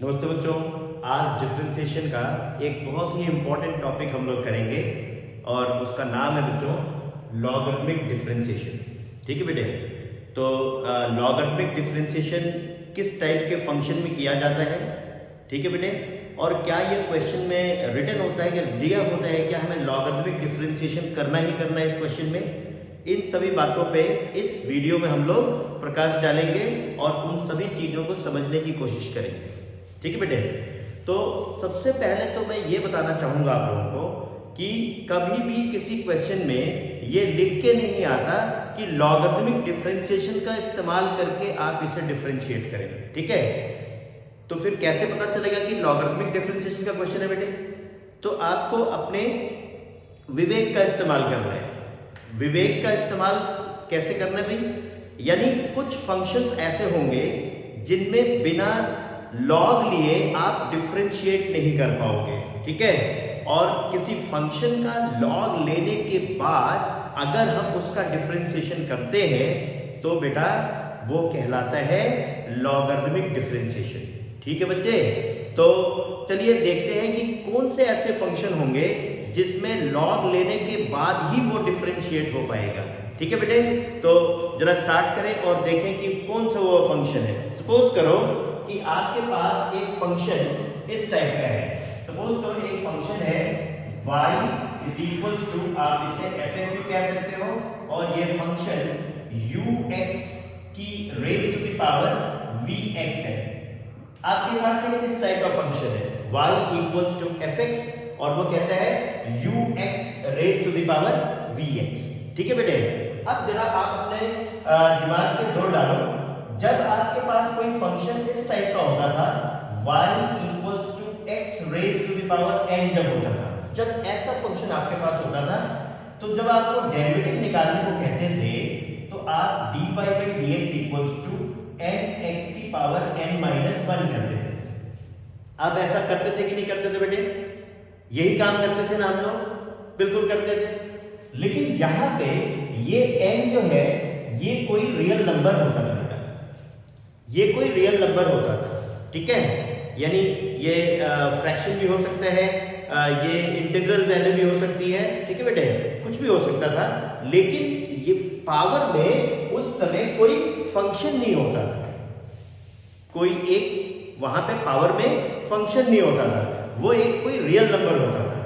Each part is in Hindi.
नमस्ते बच्चों। आज डिफरेंशिएशन का एक बहुत ही इम्पोर्टेंट टॉपिक हम लोग करेंगे और उसका नाम है बच्चों लॉगरिथमिक डिफरेंशिएशन। ठीक है बेटे, तो लॉगरिथमिक डिफरेंशिएशन किस टाइप के फंक्शन में किया जाता है, ठीक है बेटे, और क्या ये क्वेश्चन में रिटन होता है, क्या दिया होता है, क्या हमें लॉगरिथमिक डिफरेंशिएशन करना ही करना है इस क्वेश्चन में। इन सभी बातों पे इस वीडियो में हम लोग प्रकाश डालेंगे और उन सभी चीज़ों को समझने की कोशिश करेंगे। ठीक है बेटे, तो सबसे पहले तो मैं ये बताना चाहूँगा आप लोगों को कि कभी भी किसी क्वेश्चन में ये लिख के नहीं आता कि लॉगरिथमिक डिफरेंशिएशन का इस्तेमाल करके आप इसे डिफरेंशिएट करें। ठीक है, तो फिर कैसे पता चलेगा कि लॉगरिथमिक डिफरेंशिएशन का क्वेश्चन है बेटे। तो आपको अपने विवेक का इस्तेमाल करना है। विवेक का इस्तेमाल कैसे करना है भाई, यानी कुछ फंक्शंस ऐसे होंगे जिनमें बिना लॉग लिए आप डिफरेंशिएट नहीं कर पाओगे। ठीक है, और किसी फंक्शन का लॉग लेने के बाद अगर हम उसका डिफरेंशिएशन करते हैं तो बेटा वो कहलाता है लॉगरिथमिक डिफरेंशिएशन। ठीक है बच्चे, तो चलिए देखते हैं कि कौन से ऐसे फंक्शन होंगे जिसमें लॉग लेने के बाद ही वो डिफरेंशिएट हो पाएगा। ठीक है बेटे, तो जरा स्टार्ट करें और देखें कि कौन सा वो फंक्शन है। सपोज करो कि आपके पास एक फंक्शन इस टाइप का है। सपोज करो एक फंक्शन है y इज इक्वल्स टू, आप इसे fx भी कह सकते हो, और ये फंक्शन ux की raise to the power vx है। आपके पास एक इस टाइप का फंक्शन है y इक्वल्स टू fx और वो कैसा है ux raise to the power vx। ठीक है बेटे, अब जरा आप अपने दिमाग पे जोर डालो। जब आपके पास कोई फंक्शन इस टाइप का होता था y equals to x raise to the power n, जब होता था, जब ऐसा फंक्शन आपके पास होता था, तो जब आपको डेरिवेटिव निकालने को कहते थे तो आप dy by dx equals to nx की पावर n माइनस 1 करते थे। अब ऐसा करते थे कि नहीं करते थे बेटे? यही काम करते थे ना हम लोग, बिल्कुल करते थे। लेकिन यहां पे ये n जो है ये कोई रियल नंबर होता था बेटा, ये कोई रियल नंबर होता था। ठीक है, यानी ये फ्रैक्शन भी हो सकता है, ये इंटीग्रल वैल्यू भी हो सकती है। ठीक है बेटे, कुछ भी हो सकता था, लेकिन ये पावर में उस समय कोई फंक्शन नहीं होता था, कोई एक वहां पे पावर में फंक्शन नहीं होता था, वो एक कोई रियल नंबर होता था।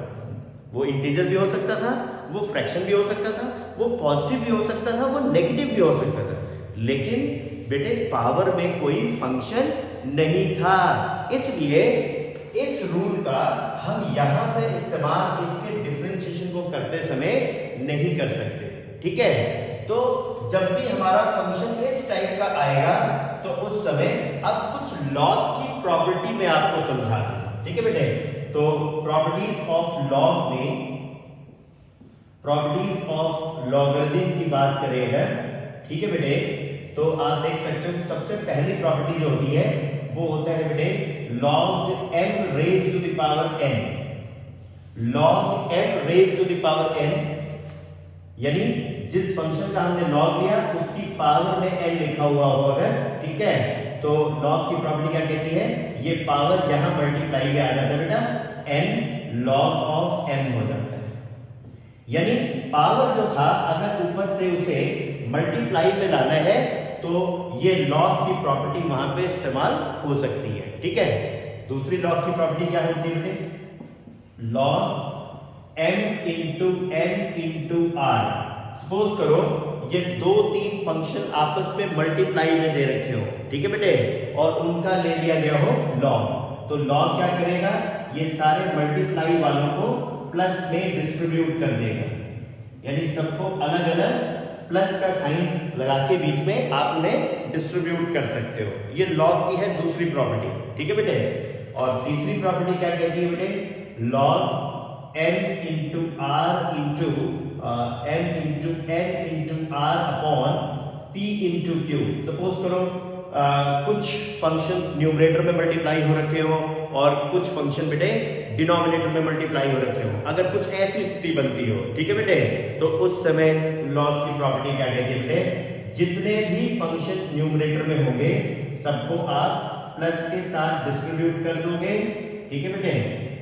वो इंटीजर भी हो सकता था, वो फ्रैक्शन भी हो सकता था, वो पॉजिटिव भी हो सकता था, वो नेगेटिव भी हो सकता था, लेकिन बेटे पावर में कोई फंक्शन नहीं था। इसलिए इस रूल का हम यहां पे इस्तेमाल इसके डिफरेंशिएशन को करते समय नहीं कर सकते। ठीक है, तो जब भी हमारा फंक्शन इस टाइप का आएगा तो उस समय अब कुछ लॉग की प्रॉपर्टी में आपको समझा दूं। ठीक है बेटे, तो प्रॉपर्टीज ऑफ लॉग में, प्रॉपर्टीज ऑफ लॉगरिथम की बात करेंगे। ठीक है बेटे, तो आप देख सकते हो कि सबसे पहली प्रॉपर्टी जो होती है वो होता है बेटे log m raise to the power n। log m raise to the power n, यानी जिस फंक्शन का हमने log लिया उसकी पावर में n लिखा हुआ हो अगर, ठीक है, तो log की प्रॉपर्टी क्या कहती है, ये पावर यहां मल्टीप्लाई में आ जाता है बेटा, n log ऑफ m हो जाता है। यानी पावर जो था अगर ऊपर से उसे मल्टीप्लाई में लाना है तो ये लॉग की प्रॉपर्टी वहां पे इस्तेमाल हो सकती है। ठीक है, दूसरी लॉग की प्रॉपर्टी क्या होती है बेटे, log m into n into r। Suppose करो ये दो तीन फंक्शन आपस में मल्टीप्लाई में दे रखे हो, ठीक है बेटे, और उनका ले लिया गया हो लॉग, तो लॉग क्या करेगा, ये सारे मल्टीप्लाई वालों को प्लस में डिस्ट्रीब्यूट कर देगा, यानी सबको अलग अलग प्लस का साइन लगा के बीच में आप उन्हें डिस्ट्रीब्यूट कर सकते हो। ये लॉग की है दूसरी प्रॉपर्टी। ठीक है बेटे, और तीसरी प्रॉपर्टी क्या कहती है बेटे, log m into r into m into n into r upon p into q. Suppose करो कुछ फंक्शंस न्यूमरेटर में मल्टीप्लाई हो रखे हो और कुछ फंक्शन बेटे डिनोमिनेटर में मल्टीप्लाई हो रखे हो, अगर कुछ ऐसी स्थिति बनती हो, ठीक है बेटे, तो उस समय लॉग की प्रॉपर्टी क्या कहती है बेटे, जितने भी फंक्शन न्यूमरेटर में होंगे सबको आप प्लस के साथ डिस्ट्रीब्यूट कर दोगे, ठीक है बेटे,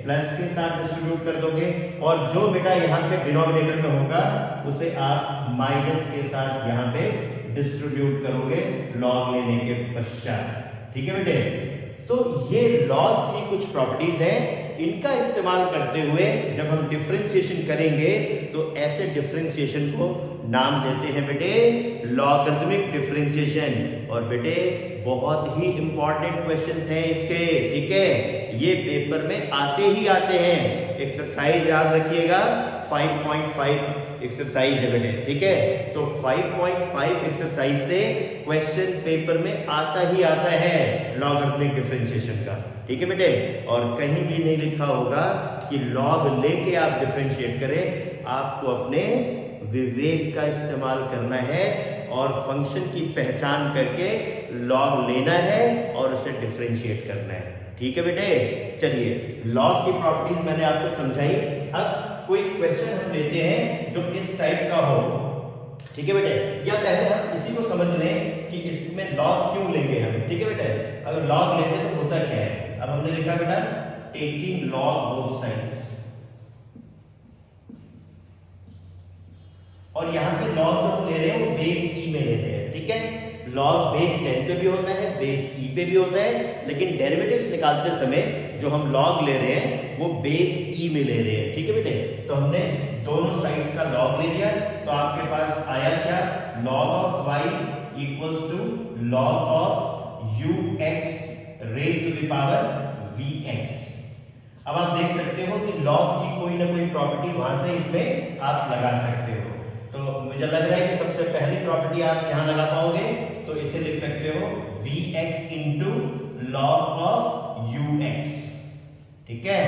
प्लस के साथ डिस्ट्रीब्यूट कर दोगे, और जो बेटा यहाँ पे डिनोमिनेटर में होगा उसे आप माइनस के साथ यहाँ पे डिस्ट्रीब्यूट करोगे लॉग लेने के पश्चात, ठीक है बेटे। तो ये लॉग की कुछ प्रॉपर्टीज हैं, इनका इस्तेमाल करते हुए जब हम डिफरेंशिएशन करेंगे तो ऐसे डिफरेंशिएशन को नाम देते हैं बेटे लॉगरिथमिक डिफरेंशिएशन। और बेटे बहुत ही इंपॉर्टेंट क्वेश्चंस हैं इसके, ठीक है, ये पेपर में आते ही आते हैं। एक्सरसाइज याद रखिएगा 5.5 एक्सरसाइज है बेटे, ठीक है। तो 5.5 एक्सरसाइज से क्वेश्चन पेपर में आता ही आता है लॉगरिथमिक डिफरेंशिएशन का, ठीक है बेटे। और कहीं भी नहीं लिखा होगा कि लॉग लेके आप डिफरेंशिएट करें, आपको अपने विवेक का इस्तेमाल करना है और फंक्शन की पहचान करके लॉग लेना है और उसे डिफरेंशिएट करना है, ठीक है बेटे। चलिए लॉग की प्रॉपर्टीज मैंने आपको समझाई। अब कोई क्वेश्चन हम लेते हैं जो इस टाइप का हो, ठीक है बेटे, या पहले हम इसी को समझ लें कि इसमें लॉग क्यों लेंगे हम, ठीक है बेटे। अगर लॉग लेते तो होता क्या है, अब हमने लिखा बेटा टेकिंग लॉग बोथ साइड्स, और यहाँ पे लॉग जो हम ले रहे हैं वो बेस ई में ले रहे हैं, ठीक है। लॉग बेस 10 पे भी होता है, बेस ई पे भी होता है, लेकिन डेरिवेटिव्स निकालते समय जो हम लॉग ले रहे हैं वो बेस ई में ले रहे हैं, ठीक है बेटे। तो हमने दोनों साइड्स का लॉग ले लिया, तो आपके पास आया क्या, log of y equals to log of u x raise to the power v x. अब आप देख सकते हो कि लॉग की कोई ना कोई प्रॉपर्टी वहां से इसमें आप लगा सकते हो। तो मुझे लग रहा है कि सबसे पहली प्रॉपर्टी आप यहां लगा पाओगे, तो इसे लिख सकते हो vx into log of ux, ठीक है।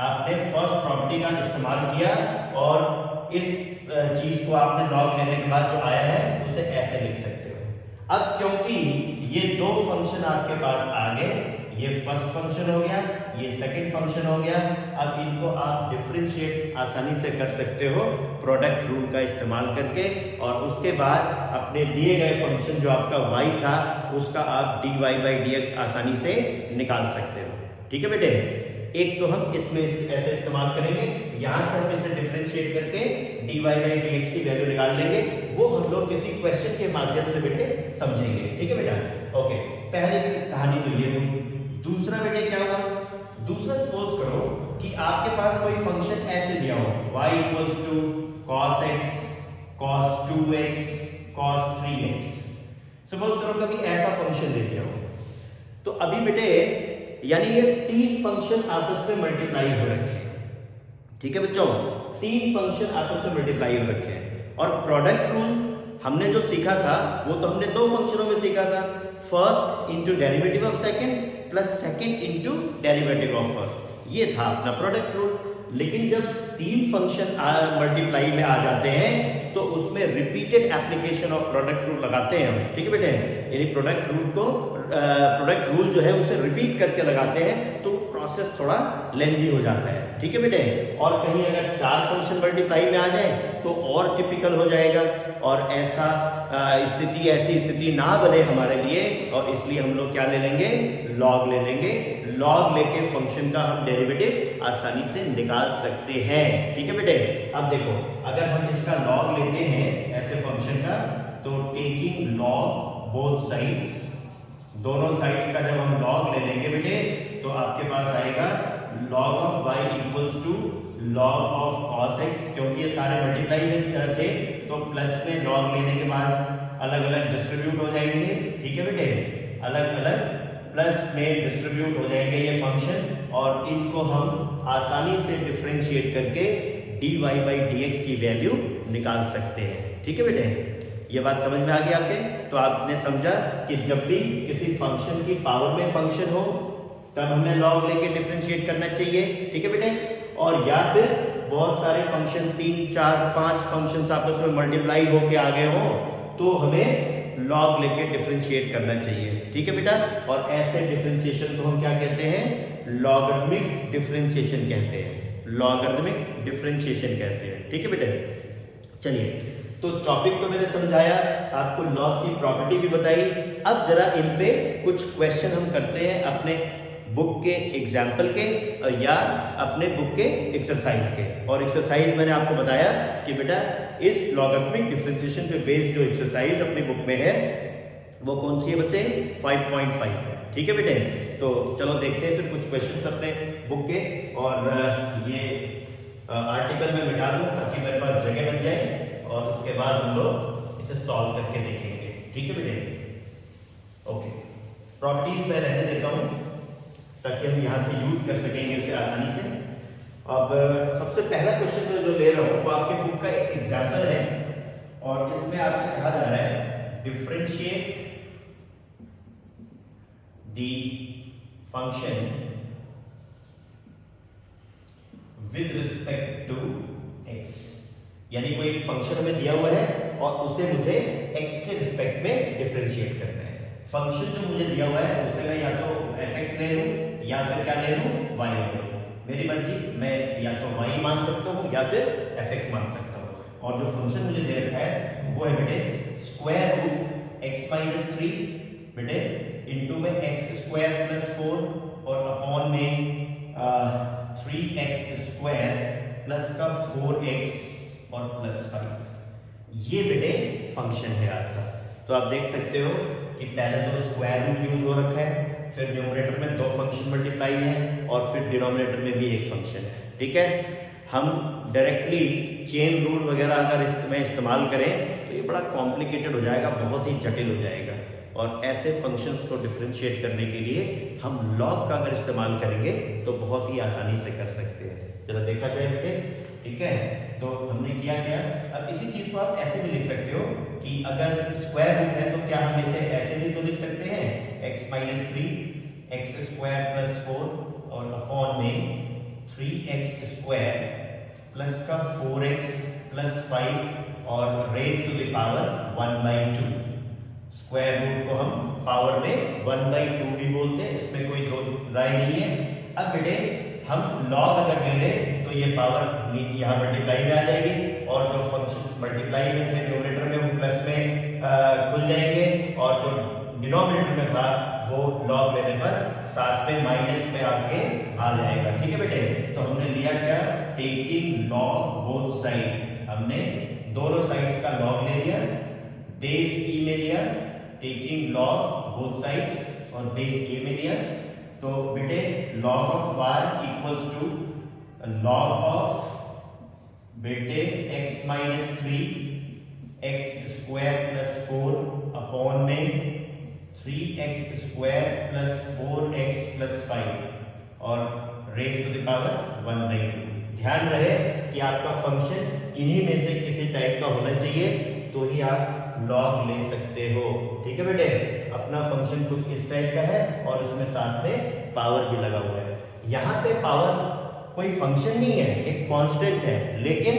आपने फर्स्ट प्रॉपर्टी का इस्तेमाल किया और इस चीज को आपने लॉग लेने के बाद जो आया है उसे ऐसे लिख सकते हो। अब क्योंकि ये दो फंक्शन आपके पास आ गए, ये फर्स्ट फंक्शन हो गया, ये सेकंड फंक्शन हो गया, अब इनको आप डिफरेंशिएट आसानी से कर सकते हो प्रोडक्ट रूल का इस्तेमाल करके, और उसके बाद अपने दिए गए फंक्शन जो आपका y था उसका आप dy/dx आसानी से निकाल सकते हो, ठीक है बेटे। एक तो हम इसमें ऐसे इस्तेमाल करेंगे, यहां से हम इसे डिफरेंशिएट करके dy/dx की वैल्यू निकाल लेंगे, वो हम लोग किसी क्वेश्चन के माध्यम से बेटे समझेंगे, ठीक है बेटा। ओके, पहले की कहानी तो ये हुई। दूसरा बेटे क्या हुआ, दूसरा सपोज करो कि आपके पास कोई फंक्शन ऐसे दिया हो y equals to cos x, cos 2x, cos 3x। Suppose करो कभी ऐसा फंक्शन दे दिया हो, तो अभी बेटे यानी ये तीन फंक्शन आपस में मल्टीप्लाई हो रखे हैं, ठीक है बच्चों, तीन फंक्शन आपस में मल्टीप्लाई हो रखे हैं। और प्रोडक्ट रूल हमने जो सीखा था वो तो हमने दो फंक्शनों में सीखा था, first into derivative of second plus second into derivative of first, ये था अपना प्रोडक्ट रूल। लेकिन जब तीन फंक्शन मल्टीप्लाई में आ जाते हैं तो उसमें repeated application of product rule लगाते हैं हम, ठीक है बेटे। यानी प्रोडक्ट रूल को प्रोडक्ट रूल जो है उसे रिपीट करके लगाते हैं तो प्रोसेस थोड़ा लेंदी हो जाता है, ठीक है बेटे। और कहीं अगर चार फंक्शन मल्टीप्लाई में आ जाए तो और टिपिकल हो जाएगा, और ऐसा ऐसी स्थिति ना बने हमारे लिए, और इसलिए हम लोग क्या ले लेंगे, लॉग ले लेंगे। लॉग लेके फंक्शन का हम डेरिवेटिव आसानी से निकाल सकते हैं, ठीक है बेटे। अब देखो अगर हम इसका लॉग लेते हैं ऐसे फंक्शन का, तो टेकिंग लॉग बोथ साइड्स, दोनों साइड्स का जब हम लॉग ले लेंगे बेटे तो आपके पास आएगा log of y equals to log of cos x, क्योंकि ये सारे मल्टीप्लाई में थे तो प्लस में log लेने के बाद अलग अलग डिस्ट्रीब्यूट हो जाएंगे, ठीक है बेटे, अलग अलग प्लस में डिस्ट्रीब्यूट हो जाएंगे ये फंक्शन, और इनको हम आसानी से डिफरेंशिएट करके dy/dx की वैल्यू निकाल सकते हैं, ठीक है बेटे। ये बात समझ में आ गई आपके। तो आपने समझा कि जब भी किसी फंक्शन की पावर में फंक्शन हो तब हमें लॉग लेके डिफरेंशिएट करना चाहिए, ठीक है बेटे। और या फिर बहुत सारे फंक्शन 3, 4, 5 फंक्शंस आपस में मल्टीप्लाई होके आ गए हो तो हमें लॉग लेके डिफरेंशिएट करना चाहिए, ठीक है बेटा। और ऐसे डिफरेंशिएशन को हम क्या कहते हैं, लॉगरिथमिक डिफरेंशिएशन कहते हैं, लॉगरिथमिक डिफरेंशिएशन कहते हैं, ठीक है बेटे। चलिए, तो टॉपिक को मैंने समझाया, आपको लॉग की प्रॉपर्टी भी बताई, अब जरा इन पे कुछ क्वेश्चन हम करते हैं अपने बुक के एग्जाम्पल के या अपने बुक के एक्सरसाइज के। और एक्सरसाइज मैंने आपको बताया कि बेटा इस लॉगरिथमिक डिफरेंशिएशन पे बेस्ड जो एक्सरसाइज अपनी बुक में है वो कौन सी है बच्चे? 5.5 है। ठीक है बेटे, तो चलो देखते हैं फिर कुछ क्वेश्चन अपने बुक के। और ये आर्टिकल में मिटा दूं ताकि मेरे पास जगह बन जाए और उसके बाद हम लोग इसे सॉल्व करके देखेंगे। ठीक है बेटे, ओके। प्रॉपर्टीज में रहने देता हूं ताकि हम यहाँ से यूज कर सकेंगे इसे आसानी से। अब सबसे पहला क्वेश्चन जो ले रहा हूँ वो आपके बुक का एक एग्जाम्पल है और इसमें आपसे कहा जा रहा है differentiate the function with respect to x. यानी कोई एक फंक्शन हमें दिया हुआ है और उसे मुझे एक्स के रिस्पेक्ट में डिफरेंशिएट करना है। फंक्शन जो मुझे दिया हुआ है उसे मैं या तो fx ले लूं या फिर क्या ले लूं, y ले लूं। मेरी मर्जी, मैं या तो y मान सकता हूं या फिर fx मान सकता हूं। और जो फंक्शन मुझे दे रखा है वो है बेटे स्क्वायर रूट x माइनस 3 बेटे इंटू में x स्क्वायर प्लस 4 और अपॉन में 3x स्क्वायर प्लस का 4x और प्लस 5। ये बेटे फंक्शन है आपका। तो आप देख सकते हो कि पहले तो स्क्वायर रूट यूज हो रखा है, फिर न्यूमरेटर में दो फंक्शन मल्टीप्लाई है और फिर डिनोमिनेटर में भी एक फंक्शन है। ठीक है, हम डायरेक्टली चेन रूल वगैरह अगर इसमें इस्तेमाल करें तो ये बड़ा कॉम्प्लिकेटेड हो जाएगा, बहुत ही जटिल हो जाएगा। और ऐसे फंक्शंस को डिफरेंशिएट करने के लिए हम लॉग का अगर इस्तेमाल करेंगे तो बहुत ही आसानी से कर सकते हैं। जरा देखा जाए बेटे, ठीक है। तो हमने किया क्या, अब इसी चीज को आप ऐसे भी लिख सकते हो कि अगर स्क्वायर रूट है तो क्या हम इसे ऐसे भी तो लिख सकते हैं x minus 3 x square plus 4 और अपॉन में 3x स्क्वायर प्लस का 4x प्लस 5 और raise to the power 1/2। Square root को हम पावर में 1/2 भी बोलते हैं, इसमें कोई दो राय नहीं है। अब बेटे हम लॉग अगर ले लें तो ये पावर यहाँ मल्टीप्लाई में आ जाएगी और जो फंक्शंस मल्टीप्लाई में थे न्यूमरेटर में वो प्लस में खुल जाएंगे और जो डिनोमिनेटर में था वो लॉग लेने पर साथ में माइनस में आपके आ जाएगा। ठीक है बेटे, तो हमने लिया क्या, टेकिंग लॉग बोथ साइड। हमने दोनों साइड्स का लॉग ले लिया, बेस ई में लिया, टेकिंग लॉग बोथ साइड्स और बेस ए में लिया। तो बेटे log of y equals to log of बेटे x minus 3 x square plus 4 upon में 3x square plus 4x plus 5 और रेज टू द पावर 1/2। ध्यान रहे कि आपका फंक्शन इन्हीं में से किसी टाइप का होना चाहिए तो ही आप लॉग ले सकते हो। ठीक है बेटे, अपना फंक्शन कुछ इस टाइप का है और उसमें साथ में पावर भी लगा हुआ है। यहाँ पे पावर कोई फंक्शन नहीं है, एक कांस्टेंट है, लेकिन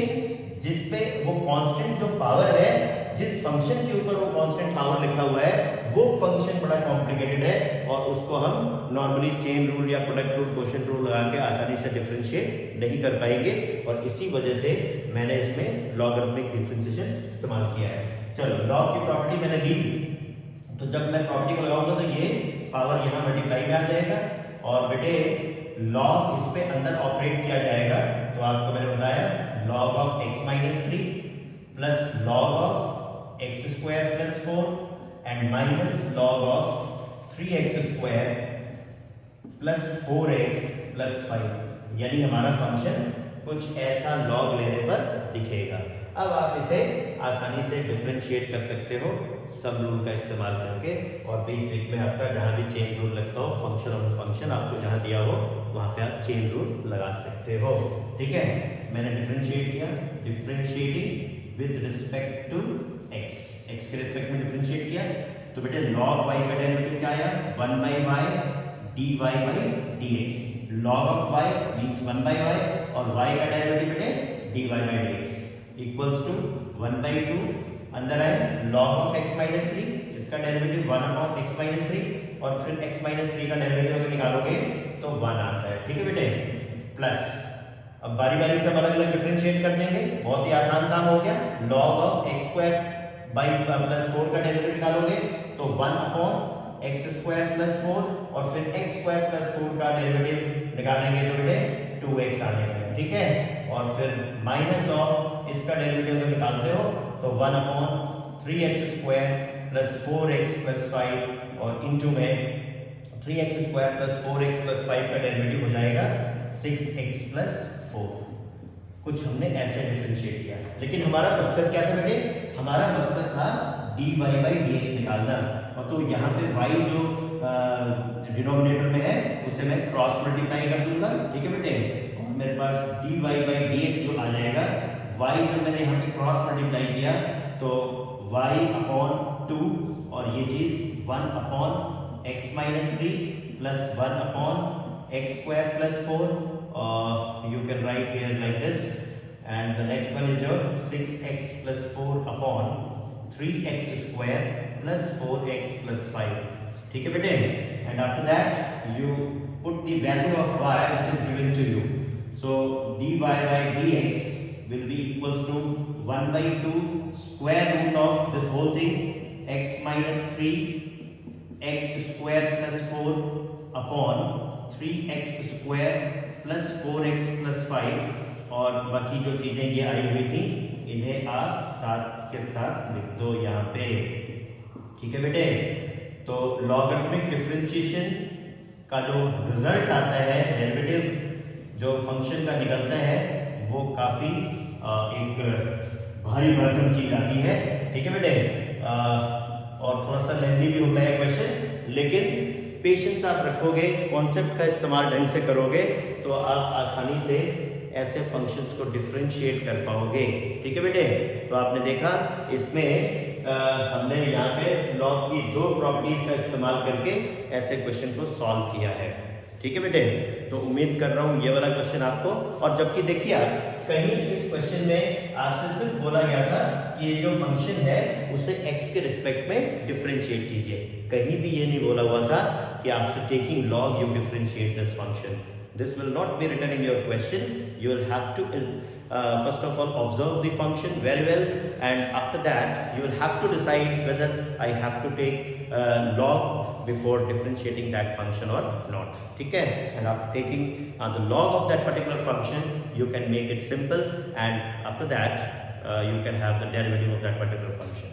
जिस पे वो कांस्टेंट जो पावर है, जिस फंक्शन के ऊपर वो कांस्टेंट पावर लिखा हुआ है वो फंक्शन बड़ा कॉम्प्लिकेटेड है और उसको हम नॉर्मली चेन रूल या प्रोडक्ट रूल, क्वोशिएंट रूल लगा के आसानी से डिफरेंशिएट नहीं कर पाएंगे और इसी वजह से मैंने इसमें लॉगरिथमिक डिफरेंशिएशन इस्तेमाल किया है। चलो, लॉग की प्रॉपर्टी मैंने ली, तो जब मैं प्रॉपर्टी को लगाऊंगा तो ये पावर यहाँ मल्टीप्लाई में आ जाएगा और बेटे लॉग इस पे अंदर ऑपरेट किया जाएगा। तो आपको मैंने बताया log of x minus 3 plus log of x square plus 4 and minus log of 3x square plus 4x plus 5। यानी हमारा फंक्शन कुछ ऐसा लॉग लेने पर दिखेगा। अब आप इसे आसानी से डिफरेंशिएट कर सकते हो सब रूल का इस्तेमाल करके और बीच बीच में आपका जहाँ भी चेन रूल लगता हो, फंक्शन ऑफ फंक्शन आपको जहाँ दिया हो वहाँ पे आप चेन रूल लगा सकते हो। ठीक है, मैंने डिफरेंशिएट किया, differentiating with respect to x, x के रिस्पेक्ट में डिफरेंशिएट किया तो बेटे log y का डेरिवेटिव क्या आया, 1/y dy by dx। log of y means 1/y और y का डेरिवेटिव बेटे dy by dx equals to 1/2 अंदर आए log ऑफ x माइनस 3, इसका डेरिवेटिव 1/x माइनस 3 और फिर x माइनस 3 का डेरिवेटिव अगर निकालोगे तो 1 आता है। ठीक है बेटे, प्लस अब बारी बारी से अलग अलग डिफरेंशिएट कर देंगे, बहुत ही आसान काम हो गया। log of x square by plus 4 का डेरिवेटिव निकालोगे तो 1 अपॉन एक्स स्क्वायर प्लस 4 और फिर एक्स स्क्वायर प्लस 4 का डेरिवेटिव निकालेंगे तो बेटे 2x आ जाएगा, ठीक है। और फिर माइनस ऑफ इसका डेरिवेटिव अगर निकालते हो तो 1 upon 3x square plus 4x plus 5 और इनटू में 3x square plus 4x plus 5 का डेरिवेटिव हो जाएगा 6x प्लस 4। कुछ हमने ऐसे डिफरेंशिएट किया, लेकिन हमारा मकसद क्या था बेटे? हमारा मकसद था dy by dx निकालना। और तो यहाँ पे y जो डिनोमिनेटर में है उसे मैं क्रॉस मल्टीप्लाई कर दूंगा, ठीक है बेटे। और मेरे पास dy by dx जो आ जाएगा, y जो मैंने यहाँ पे क्रॉस मल्टीप्लाई किया तो y अपॉन 2 और ये चीज 1 upon x minus 3 plus 1 upon x square plus 4, you can write here like this, and the next one is your 6x plus 4 upon 3x square plus 4x plus 5, ठीक है बेटे। and after that you put the value of y which is given to you, so dy by dx will be equals to 1 by 2 square root of this whole thing x minus 3 x square plus 4 upon 3x square plus 4x plus 5 और बाकी जो चीजें ये आई हुई थी इन्हें आप साथ के साथ लिख दो यहाँ पे, ठीक है बेटे। तो लॉगरिथमिक डिफरेंशिएशन का जो रिजल्ट आता है, डेरिवेटिव जो फंक्शन का निकलता है, वो काफी एक भारी भरकम चीज आती है, ठीक है बेटे। और थोड़ा सा लेंथी भी होता है क्वेश्चन, लेकिन पेशेंस आप रखोगे, कॉन्सेप्ट का इस्तेमाल ढंग से करोगे तो आप आसानी से ऐसे फंक्शंस को डिफरेंशिएट कर पाओगे, ठीक है बेटे। तो आपने देखा इसमें हमने यहाँ पे लॉग की 2 प्रॉपर्टीज का इस्तेमाल करके ऐसे क्वेश्चन को सॉल्व किया है, ठीक है बेटे। तो उम्मीद कर रहा हूँ ये वाला क्वेश्चन आपको, और जबकि देखिए आप कहीं इस क्वेश्चन में आपसे सिर्फ बोला गया था कि ये जो फंक्शन है उसे x के रिस्पेक्ट में डिफरेंशिएट कीजिए, कहीं भी ये नहीं बोला हुआ था कि after taking log you differentiate this function. This will not be written in your question. You will have to first of all observe the function very well, and after that you will have to decide whether I have to take log before differentiating that function or not, ठीक है। and after taking the log of that particular function you can make it simple, and after that you can have the derivative of that particular function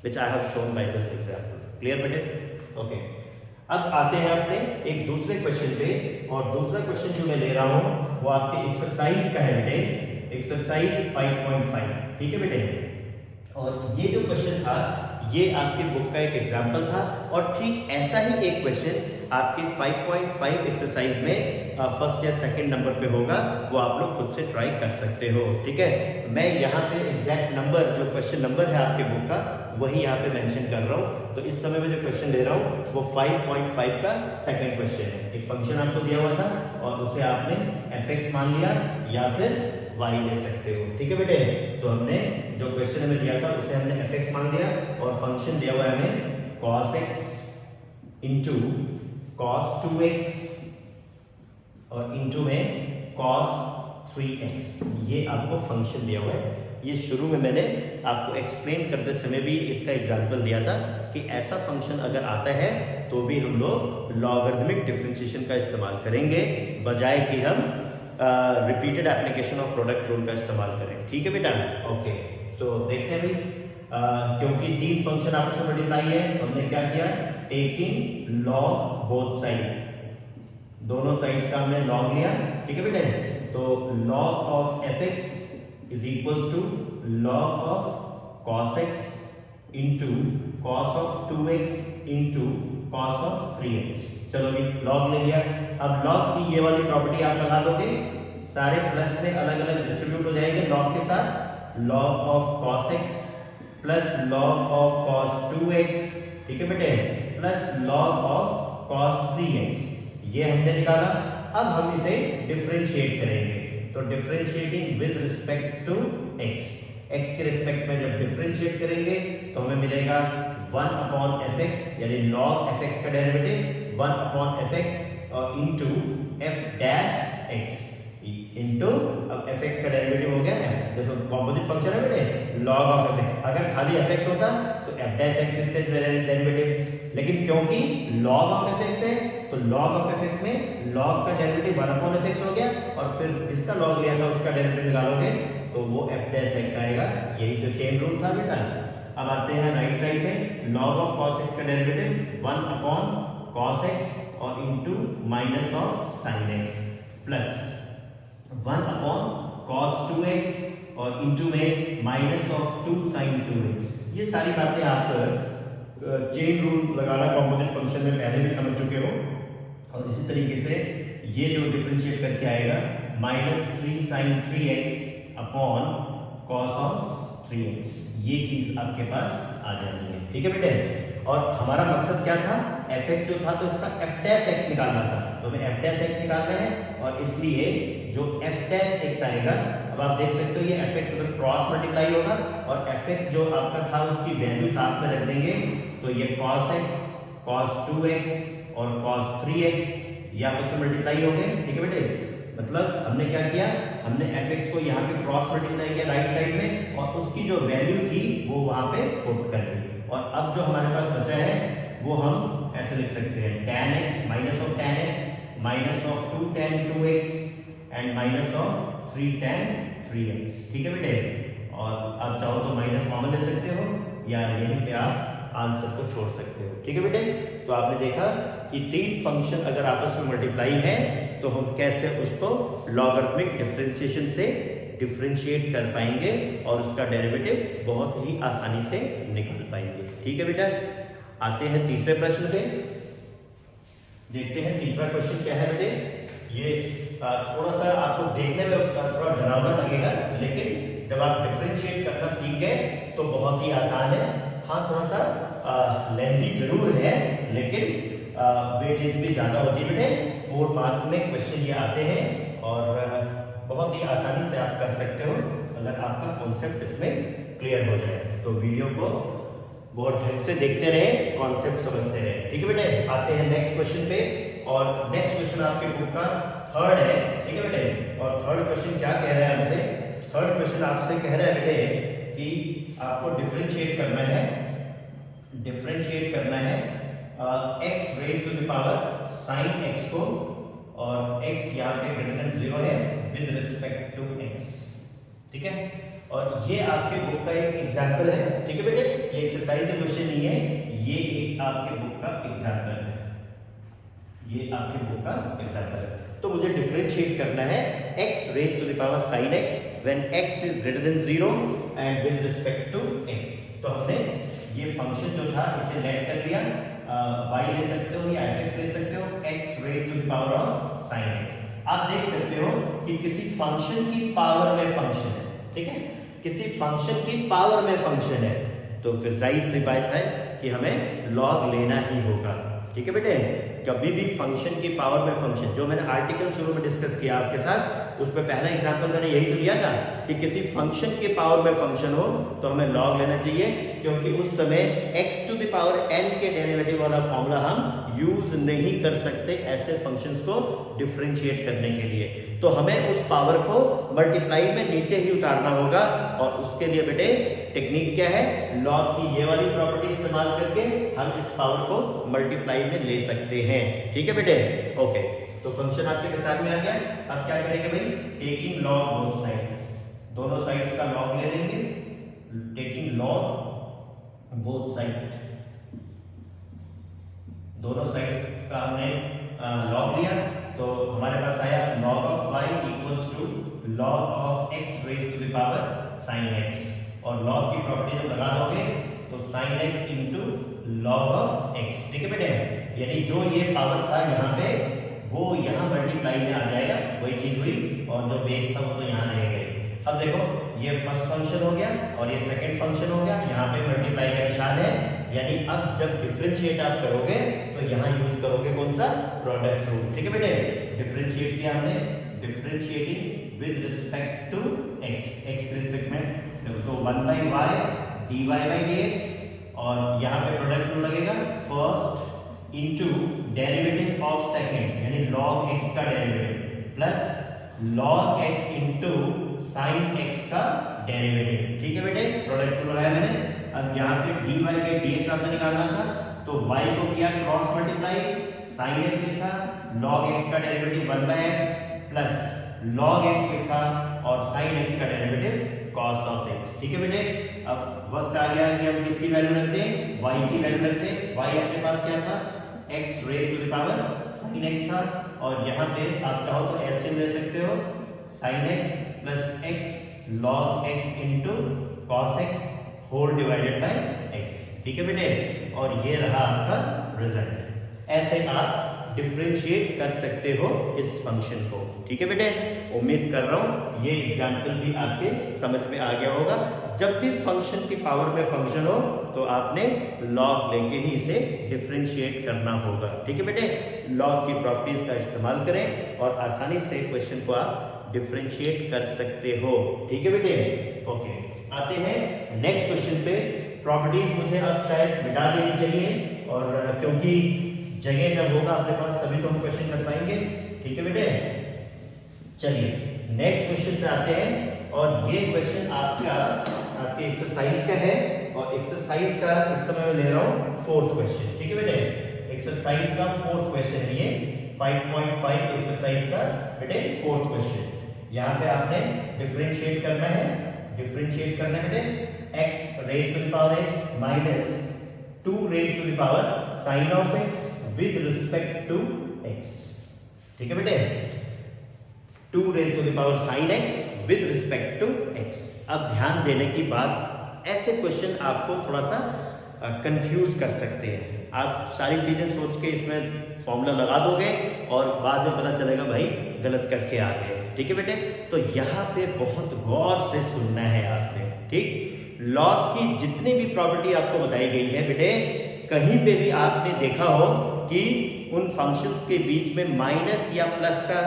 which I have shown by this example. clear बेटे? okay. अब आते हैं अपने एक दूसरे क्वेश्चन पे, और दूसरा क्वेश्चन जो मैं ले रहा हूं वो आपके एक्सरसाइज का है बेटे, एक्सरसाइज 5.5, ठीक है बेटे। और ये जो क्वेश्चन था ये आपके बुक का एक एग्जाम्पल था, और ठीक ऐसा ही एक क्वेश्चन आपके 5.5 एक्सरसाइज में फर्स्ट या सेकंड नंबर पे होगा, वो आप लोग खुद से ट्राई कर सकते हो, ठीक है। मैं यहाँ पे एग्जैक्ट नंबर जो क्वेश्चन नंबर है आपके बुक का वही यहाँ पे मेंशन कर रहा हूँ। तो इस समय में जो क्वेश्चन ले रहा हूँ वो 5.5 का सेकंड क्वेश्चन है। एक फंक्शन आपको दिया हुआ था और उसे आपने fx मान लिया या फिर y ले सकते हो, ठीक है बेटे। तो हमने जो क्वेश्चन हमें दिया था उसे हमने fx मान लिया, और फंक्शन दिया हुआ है हमें cos x into cos 2x और इंटू में cos 3x, ये आपको फंक्शन दिया हुआ है। ये शुरू में मैंने आपको एक्सप्लेन करते समय भी इसका एग्जांपल दिया था कि ऐसा फंक्शन अगर आता है तो भी हम लोग लॉगरिथमिक डिफरेंशिएशन का इस्तेमाल करेंगे, बजाय कि हम repeated application of product rule का इस्तेमाल करें, ठीक है बेटा। ओके, तो देखते हैं भाई, क्योंकि 3 फंक्शन आपस में मल्टीप्लाई है तो हमने क्या किया, टेकिंग लॉग बोथ साइड, दोनों साइड्स का हमने लॉग लिया, ठीक है बेटे। तो log of fx is equals to log of cos x into cos of 2x into cos of 3x। चलो भी log ले लिया। अब log की ये वाली प्रॉपर्टी आप लगा दोगे, सारे प्लस में अलग अलग डिस्ट्रीब्यूट हो जाएंगे log के साथ, log of cos x plus log of cos 2x, ठीक है बेटे, plus log of cos 3x, ये हमने निकाला। अब हम इसे डिफरेंशिएट करेंगे, तो differentiating with respect to x, x के रिस्पेक्ट में जब डिफरेंशिएट करेंगे तो हमें मिलेगा 1 अपॉन fx, यानी log fx का डेरिवेटिव 1 अपॉन fx और into f dash x, into, अब एफ एक्स का डेरिवेटिव हो गया है, देखो कॉम्पोजिट फंक्शन है बेटे, लॉग ऑफ एफ एक्स। अगर खाली एफ एक्स होता तो एफ डैश एक्स लिखते डेरिवेटिव, लेकिन क्योंकि लॉग ऑफ एफ एक्स है तो लॉग ऑफ एफ एक्स में लॉग का डेरिवेटिव 1 अपॉन एफ एक्स हो गया, और फिर जिसका लॉग लिया था उसका डेरिवेटिव निकालोगे तो वो एफ डैश एक्स आएगा। यही तो चेन रूल था बेटा। अब आते हैं राइट साइड में, लॉग ऑफ कॉस एक्स का डेरिवेटिव 1 अपॉन कॉस एक्स और into minus of sine x plus 1 upon cos 2x और इंटू में माइनस ऑफ 2 साइन 2x। ये सारी बातें आप चेन रूल लगाना कॉम्पोजिट फंक्शन में पहले भी समझ चुके हो। और इसी तरीके से ये जो डिफरेंशिएट करके आएगा minus 3 sine 3x upon cos of 3x, ये चीज आपके पास आ जानी है। ठीक है बेटे, और हमारा मकसद क्या था, एफ एक्स जो था तो इसका एफ डैश एक्स निकालना था, तो हमें एफ डैश एक्स निकालना है, और इसलिए जो एफ डैश एक्स आएगा, अब आप देख सकते हो ये एफ एक्स अगर क्रॉस मल्टीप्लाई होगा और एफ एक्स जो आपका था उसकी वैल्यू साथ में रख देंगे, तो ये cos x, cos 2x और cos 3x ये आपस में मल्टीप्लाई हो गए। ठीक है बेटे, मतलब हमने क्या किया, हमने एफ एक्स को यहाँ पे क्रॉस मल्टीप्लाई किया राइट साइड में, और उसकी जो वैल्यू थी वो वहां पे पुट कर दी। और अब जो हमारे पास बचा है वो हम ऐसे लिख सकते हैं tan x minus of tan x minus of 2 tan 2x and minus of 3 tan 3x। ठीक है बेटे, और आप चाहो तो माइनस कॉमन ले सकते हो या यहीं पे आप आंसर को छोड़ सकते हो। ठीक है बेटे, तो आपने देखा कि तीन फंक्शन अगर आपस में मल्टीप्लाई है तो हम कैसे उसको लॉगरिथमिक डिफरेंशिएशन से डिफरेंशिएट कर पाएंगे और उसका डेरिवेटिव बहुत ही आसानी से निकाल पाएंगे। ठीक है बेटा, आते हैं तीसरे प्रश्न पे, देखते हैं तीसरा क्वेश्चन क्या है बेटे। ये थोड़ा सा आपको देखने में थोड़ा डरावना लगेगा, लेकिन जब आप डिफरेंशिएट करना सीख गए तो बहुत ही आसान है। हाँ, थोड़ा सा लेंथी जरूर है, लेकिन वेटेज भी ज्यादा होती है बेटे। 4 मार्क में क्वेश्चन ये आते हैं और बहुत ही आसानी से आप कर सकते हो अगर आपका कॉन्सेप्ट इसमें क्लियर हो जाए। तो वीडियो को बहुत ढंग से देखते रहे, कॉन्सेप्ट समझते रहे। ठीक है बेटे, आते हैं नेक्स्ट क्वेश्चन पे, और नेक्स्ट क्वेश्चन आपके बुक का थर्ड है। ठीक है बेटे, और थर्ड क्वेश्चन क्या कह रहा है हमसे, थर्ड क्वेश्चन आपसे कह रहा है बेटे कि आपको डिफरेंशिएट करना है, डिफरेंशिएट करना है x raise to the power sin x को, और x यहाँ पे ग्रेटर देन 0 है विद रिस्पेक्ट टू x। ठीक है, और ये आपके बुक का एक एग्जांपल है। ठीक है बेटे, ये एक्सरसाइज क्वेश्चन नहीं है, ये एक आपके बुक का एग्जांपल है, ये आपके बुक का एग्जांपल है। तो मुझे डिफरेंशिएट करना है x raise to the power sin x when x is greater than 0 and with respect to x। तो हमने ये फंक्शन जो था इसे लेट कर लिया, y ले सकते हो या fx ले सकते हो, x raise to the power of sin x। आप देख सकते हो कि किसी फंक्शन की पावर में फंक्शन है। ठीक है, किसी फंक्शन की पावर में फंक्शन है, तो फिर जाहिर सी बात है कि हमें लॉग लेना ही होगा। ठीक है बेटे, कभी भी फंक्शन की पावर में फंक्शन, जो मैंने आर्टिकल शुरू में डिस्कस किया आपके साथ, उसमें पहला एग्जांपल मैंने यही तो लिया था कि किसी फंक्शन के पावर में फंक्शन हो तो हमें लॉग लेना चाहिए, क्योंकि उस समय x to the power n के डेरिवेटिव वाला फॉर्मूला हम यूज नहीं कर सकते ऐसे फंक्शंस को डिफरेंशिएट करने के लिए। तो हमें उस पावर को मल्टीप्लाई में नीचे ही उतारना होगा, और उसके लिए बेटे टेक्निक क्या है, लॉग की ये वाली प्रॉपर्टी इस्तेमाल करके हम इस पावर को मल्टीप्लाई में ले सकते हैं। ठीक है बेटे, ओके। तो फंक्शन आपके पहचान में आ गया। अब क्या करेंगे भाई, टेकिंग लॉग बोथ साइड, दोनों साइड्स का लॉग ले लेंगे, टेकिंग लॉग बोथ साइड, दोनों साइड्स का हमने लॉग लिया, तो हमारे पास आया log of y equals to log of x raise to the power sin x, और log की प्रॉपर्टी जब लगा दोगे तो sin x into log of x। ठीक है बेटे, यानी जो ये पावर था यहाँ पे वो यहाँ मल्टीप्लाई में आ जाएगा, वही चीज हुई, और जो बेस था वो तो यहाँ रहेगा। अब देखो, ये फर्स्ट फंक्शन हो गया और ये सेकंड फंक्शन हो गया, यहाँ पे मल्टीप्लाई का निशान है, यानी अब जब डिफरेंशिएट आप करोगे तो यहाँ यूज करोगे कौन सा, प्रोडक्ट रूल। ठीक है बेटे, डिफरेंशिएट किया हमने, differentiating with respect to x, x के रिस्पेक्ट में, तो 1/y dy/dx, और यहाँ पे प्रोडक्ट रूल लगेगा, first into derivative of second, यानी log x का derivative plus log x into sine x का डेरिवेटिव। ठीक है बेटे, प्रोडक्ट को लगाया मैंने। अब यहाँ पे dy बाई dx आपने निकालना था, तो y को किया क्रॉस मल्टीप्लाई, साइन x लिखा, log x का derivative 1 by x plus log x लिखा और साइन x का डेरिवेटिव cos ऑफ x। ठीक है बेटे, अब वक्त आ गया कि हम किसकी वैल्यू रखते हैं, y की वैल्यू रखते हैं। y अपने पास क्या था, x raise to the power sin x था, और यहाँ पे आप चाहो तो एलसीएम ले सकते हो, sin x plus x log x into cos x whole divided by x। ठीक है बेटे, और ये रहा आपका रिजल्ट। ऐसे आप डिफरेंशिएट कर सकते हो इस फंक्शन को। ठीक है बेटे, उम्मीद कर रहा हूं ये एग्जाम्पल भी आपके समझ में आ गया होगा। जब भी फंक्शन की पावर में फंक्शन हो तो आपने लॉग लेके ही इसे डिफरेंशिएट करना होगा। ठीक है बेटे, लॉग की प्रॉपर्टीज का इस्तेमाल करें और आसानी से क्वेश्चन को आप डिफरेंशिएट कर सकते हो। ठीक है बेटे, ओके, आते हैं नेक्स्ट क्वेश्चन पे। प्रॉपर्टीज मुझे अब शायद मिटा देनी चाहिए, और क्योंकि जगह जब होगा अपने पास तभी तो हम क्वेश्चन कर पाएंगे। ठीक है बेटे, चलिए नेक्स्ट क्वेश्चन पे आते हैं, और ये क्वेश्चन आपके एक्सरसाइज का है, और एक्सरसाइज का इस समय मैं ले रहा हूँ 4th क्वेश्चन। ठीक है बेटे, एक्सरसाइज का 4th क्वेश्चन है ये, 5.5 एक्सरसाइज का बेटे 4th क्वेश्चन। यहाँ पे आपने डिफरेंशिएट करना है, डिफरेंशिएट करना है बेटे, x raise to the power x minus 2 raise to the power sine of x with respect to x। ठीक है बेटे, 2 raise to the power sine x with respect to x। अब ध्यान देने की बात, ऐसे क्वेश्चन आपको थोड़ा सा कंफ्यूज कर सकते हैं। आप सारी चीजें सोच के इसमें फॉर्मूला लगा दोगे और बाद में पता चलेगा भाई गलत करके आ गए। ठीक है बेटे, तो यहाँ पे बहुत गौर से सुनना है आपने। ठीक, लॉग की जितनी भी प्रॉपर्टी आपको बताई गई है बेटे, कहीं पे भी आपने देखा हो कि उन फंक्शंस के बीच में माइनस या प्लस का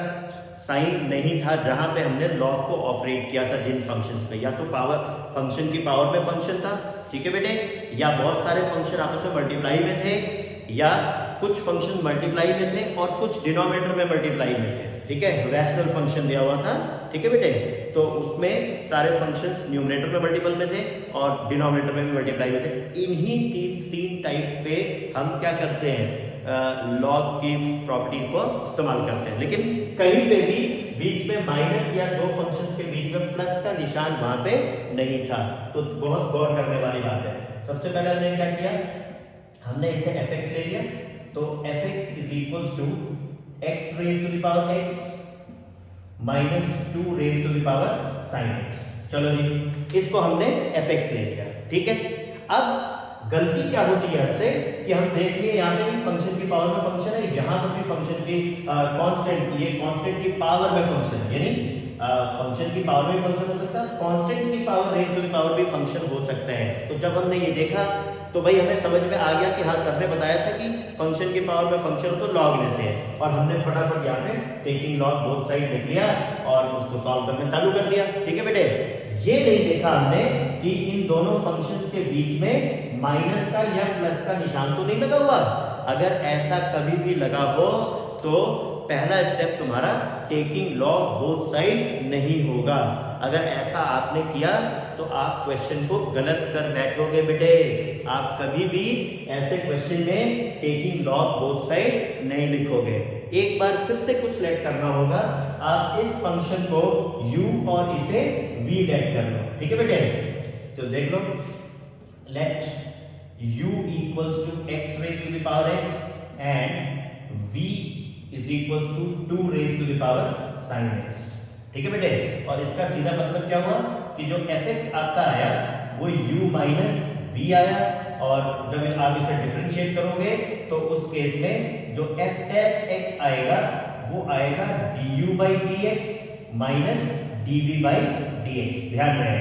साइन नहीं था जहां पे हमने लॉग को ऑपरेट किया था। जिन फंक्शंस पे या तो पावर फंक्शन की पावर में फंक्शन था, ठीक है बेटे, या बहुत सारे फंक्शन आपस में मल्टीप्लाई में थे, या कुछ फंक्शन मल्टीप्लाई में थे और कुछ डिनोमिनेटर में मल्टीप्लाई में थे। ठीक है, रैशनल फंक्शन दिया हुआ था। ठीक है बेटे, तो उसमें सारे फंक्शंस न्यूमरेटर में मल्टीपल में थे और डिनोमिनेटर में भी मल्टीप्लाई में थे। इन्हीं तीन टाइप पे हम क्या करते हैं, लॉग की प्रॉपर्टी को इस्तेमाल करते हैं। लेकिन कहीं पे भी बीच में माइनस या दो फंक्शंस के बीच में प्लस का निशान वहां पे नहीं था, तो बहुत गौर करने वाली बात है। सबसे पहले हमने क्या किया, हमने इसे fx ले लिया, तो fx is equals to x raise to the power x minus 2 raise to the power sine x। चलो जी, इसको हमने fx ले लिया। ठीक है, अब गलती क्या होती है हमसे कि हम देख लिए यहाँ पे भी फंक्शन की पावर में फंक्शन है, यहाँ पर भी फंक्शन की कांस्टेंट, ये कांस्टेंट की पावर में फंक्शन है, यानी फंक्शन की पावर में भी फंक्शन हो सकता है, कांस्टेंट की power raise to the power भी फंक्शन हो सकता है। तो जब हमने ये देखा तो भाई हमें समझ में आ गया कि हाँ, सर ने बताया था कि फंक्शन की पावर में फंक्शन हो तो लॉग लेते हैं, और हमने फटाफट यहाँ पे टेकिंग लॉग बोथ साइड लिख लिया और उसको सॉल्व करना चालू कर दिया। ठीक है बेटे, ये नहीं देखा हमने कि इन दोनों फंक्शंस के बीच में माइनस का या प्लस का निशान तो नहीं लगा हुआ। अगर ऐसा कभी भी लगा हो तो पहला स्टेप तुम्हारा टेकिंग लॉग बोथ साइड नहीं होगा। अगर ऐसा आपने किया तो आप क्वेश्चन को गलत कर बैठोगे बेटे। आप कभी भी ऐसे क्वेश्चन में टेकिंग लॉग बोथ साइड नहीं लिखोगे। एक बार फिर से कुछ लेट करना होगा, आप इस फंक्शन को u और इसे v लेट कर लो। ठीक है बेटे, तो देख लो, let u equals to x raise to the power x and v is equals to 2 raise to the power sin x। ठीक है बेटे, और इसका सीधा मतलब क्या हुआ कि जो fx आपका आया वो u माइनस v आया, और जब आप इसे डिफरेंशिएट करोगे तो उस केस में जो f डैश x आएगा वो आएगा du by dx minus dv by dx। ध्यान रहे,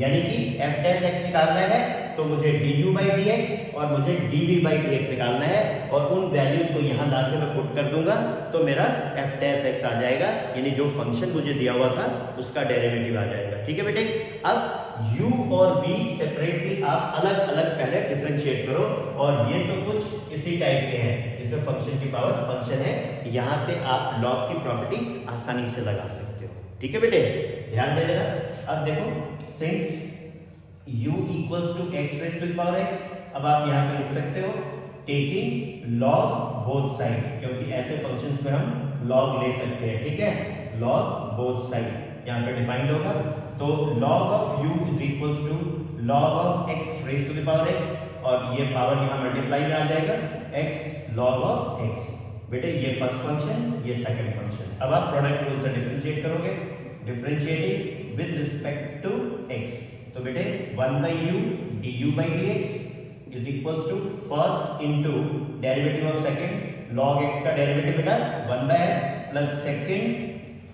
यानी कि f डैश x निकालना है तो मुझे du बाई dx और मुझे dv बाई dx निकालना है, और उन वैल्यूज को यहाँ लाके मैं पुट कर दूंगा तो मेरा f डैश x आ जाएगा, यानी जो फंक्शन मुझे दिया हुआ था उसका डेरिवेटिव आ जाएगा। ठीक है बेटे, अब u और v सेपरेटली आप अलग अलग पहले डिफरेंशिएट करो, और ये तो कुछ इसी टाइप के हैं जिसमें फंक्शन की पावर फंक्शन है, यहाँ पे आप लॉग की प्रॉपर्टी आसानी से लगा सकते हो। ठीक है बेटे, ध्यान दे देना। अब देखो since u equals to x raise to the power x, अब आप यहाँ पे लिख सकते हो टेकिंग लॉग बोथ साइड, क्योंकि ऐसे फंक्शंस में हम लॉग ले सकते हैं। ठीक है, लॉग बोथ साइड यहाँ पे डिफाइंड होगा। तो log of u is equals to log of x raise to the power x, और ये पावर यहाँ मल्टीप्लाई में आ जाएगा x लॉग ऑफ x। बेटे ये फर्स्ट फंक्शन, ये सेकंड फंक्शन। अब आप प्रोडक्ट रूल से डिफरेंशिएट करोगे, differentiating with respect to x, तो बेटे 1/u du by dx is equals to first into derivative of second, log x का डेरिवेटिव बेटा 1/x plus second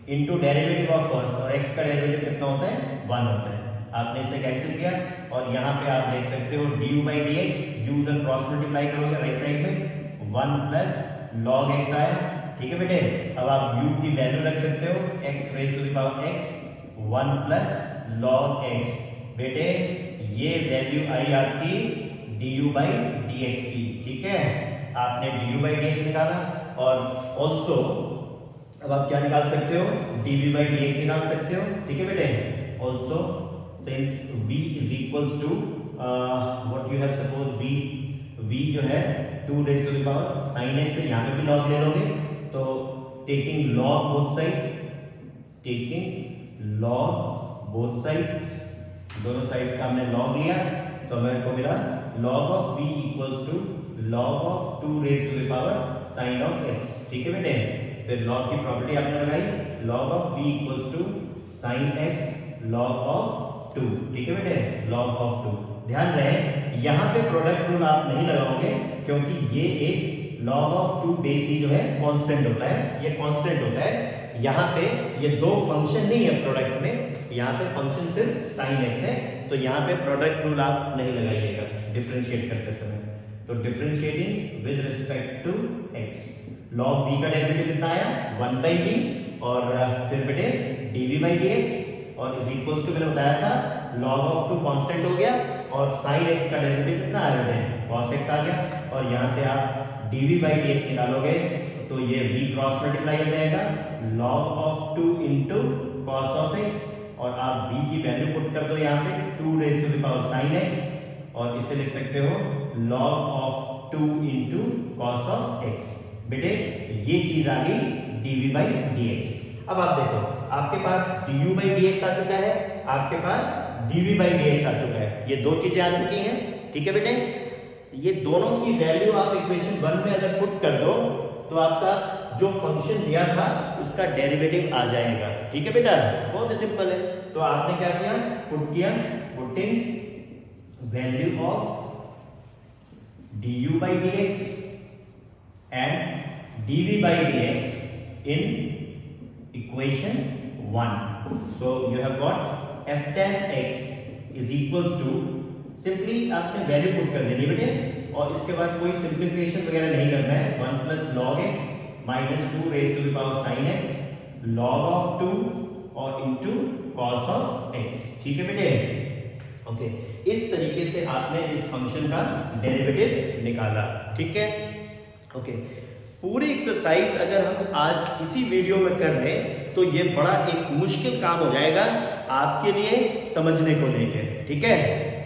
into derivative of first, और x का डेरिवेटिव कितना होता है 1 होता है। आपने इसे कैंसिल किया, और यहाँ पे आप देख सकते हो du by dx, u उधर क्रॉस मल्टीप्लाई करोगे राइट साइड में 1 प्लस लॉग x आया। ठीक है बेटे, अब आप u की वैल्यू रख सकते हो x raise to the power x 1 plus log x। बेटे ये वैल्यू आई आपकी du by dx की। ठीक है, आपने du by dx निकाला, और ऑल्सो अब आप क्या निकाल सकते हो dv by dx निकाल सकते हो। ठीक है बेटे, also since v is equals to what you have suppose v जो है 2 raise to the power sin x है, यहाँ पे भी log ले लोगे, तो taking log both side, taking log both sides, दोनों साइड्स का हमने log लिया, तो मेरे को मिला log of v equals to log of 2 raise to the power sin of x। ठीक है बेटे, फिर log की प्रॉपर्टी आपने लगाई, log of v equals to sin x log of 2। ठीक है बेटे, log of 2। ध्यान रहे यहाँ पे प्रोडक्ट रूल आप नहीं लगाओगे, क्योंकि ये एक log of 2 बेस ही जो है कांस्टेंट होता है, ये कांस्टेंट होता है। यहाँ पे ये दो फंक्शन नहीं है प्रोडक्ट में, यहाँ पे फंक्शन सिर्फ sin x है, तो यहाँ पे प्रोडक्ट रूल आप नहीं लगाइएगा डिफरेंशिएट करते समय। तो differentiating with respect to x, log v का डेरिवेटिव कितना आया 1/v, और फिर बेटे dv by dx, और इज इक्वल्स टू मैंने बताया था log of 2 कांस्टेंट हो गया, और sin x का डेरिवेटिव कितना आया बेटे cos x आ गया, और यहाँ से आप dv by dx निकालोगे तो ये v क्रॉस मल्टीप्लाई हो जाएगा log of 2 into cos of x, और आप v की वैल्यू पुट कर दो यहाँ पे 2 raise to the power sin x, और इसे लिख सकते हो log of 2 into cos of x। बेटे ये चीज आ गई dv by dx। अब आप देखो आपके पास du by dx आ चुका है, आपके पास dv by dx आ चुका है, ये दो चीजें आ चुकी हैं। ठीक है बेटे, ये दोनों की वैल्यू आप इक्वेशन 1 में अगर पुट कर दो तो आपका जो फंक्शन दिया था उसका डेरिवेटिव आ जाएगा। ठीक है बेटा, बहुत ही सिंपल है। तो आपने क्या किया, पुट किया, putting value of du by dx and dv by dx in equation 1. So you have got f dash x is equals to, simply आपने वैल्यू पुट कर देनी बेटे, और इसके बाद कोई सिंप्लीफिकेशन वगैरह नहीं करना है। 1 plus log x minus 2 raise to the power sine x log of 2 और इनटू कॉस ऑफ एक्स। ठीक है बेटे, ओके। इस तरीके से आपने इस फंक्शन का डेरिवेटिव निकाला। ठीक है, ओके। पूरी एक्सरसाइज अगर हम आज इसी वीडियो में कर लें तो ये बड़ा एक मुश्किल काम हो जाएगा आपके लिए समझने को लेकर। ठीक है,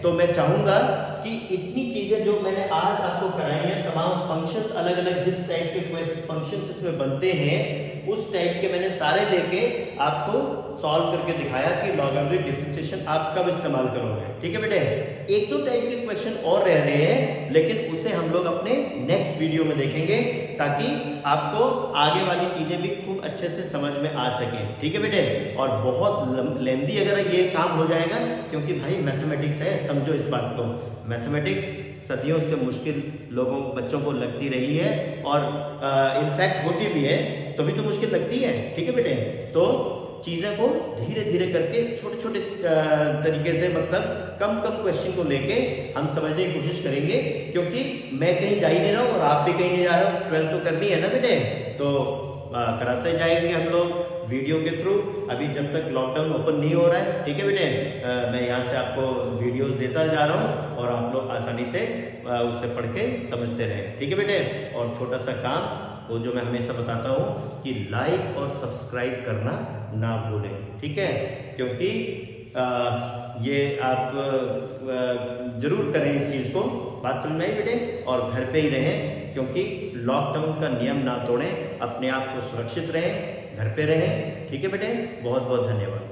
तो मैं चाहूंगा कि इतनी चीजें जो मैंने आज आपको कराई हैं, तमाम फंक्शंस अलग अलग जिस टाइप के फंक्शंस इसमें बनते हैं उस टाइप के मैंने सारे लेके आपको सॉल्व करके दिखाया कि लॉगरिथमिक डिफरेंशिएशन आप कब इस्तेमाल करोगे। ठीक है बेटे, एक दो टाइप के क्वेश्चन और रह रहे हैं लेकिन उसे हम लोग अपने नेक्स्ट वीडियो में देखेंगे ताकि आपको आगे वाली चीजें भी खूब अच्छे से समझ में आ सके। ठीक है बेटे, और बहुत लेंदी अगर ये काम हो जाएगा क्योंकि भाई मैथमेटिक्स है, समझो इस बात को। मैथमेटिक्स सदियों से मुश्किल लोगों बच्चों को लगती रही है और इनफैक्ट होती भी है, तभी तो मुश्किल लगती है। ठीक है बेटे, तो चीज़ें को धीरे धीरे करके छोटे छोटे तरीके से, मतलब कम कम क्वेश्चन को लेके हम समझने की कोशिश करेंगे, क्योंकि मैं कहीं जा ही नहीं रहा हूँ और आप भी कहीं नहीं जा रहे हो, 12th तो करनी है ना बेटे, तो कराते जाएंगे हम लोग वीडियो के थ्रू। अभी जब तक लॉकडाउन ओपन नहीं हो रहा है, ठीक है बेटे, मैं यहाँ से आपको वीडियोस देता जा रहा हूँ और आप लोग आसानी से उससे पढ़ के समझते रहें, ठीक है बेटे। और छोटा सा काम वो जो मैं हमेशा बताता हूँ कि लाइक और सब्सक्राइब करना ना भूलें, ठीक है, क्योंकि ये आप जरूर करें इस चीज़ को। बात समझ में आई बेटे? और घर पे ही रहें, क्योंकि लॉकडाउन का नियम ना तोड़ें, अपने आप को सुरक्षित रहें, घर पे रहें, ठीक है बेटे। बहुत बहुत धन्यवाद।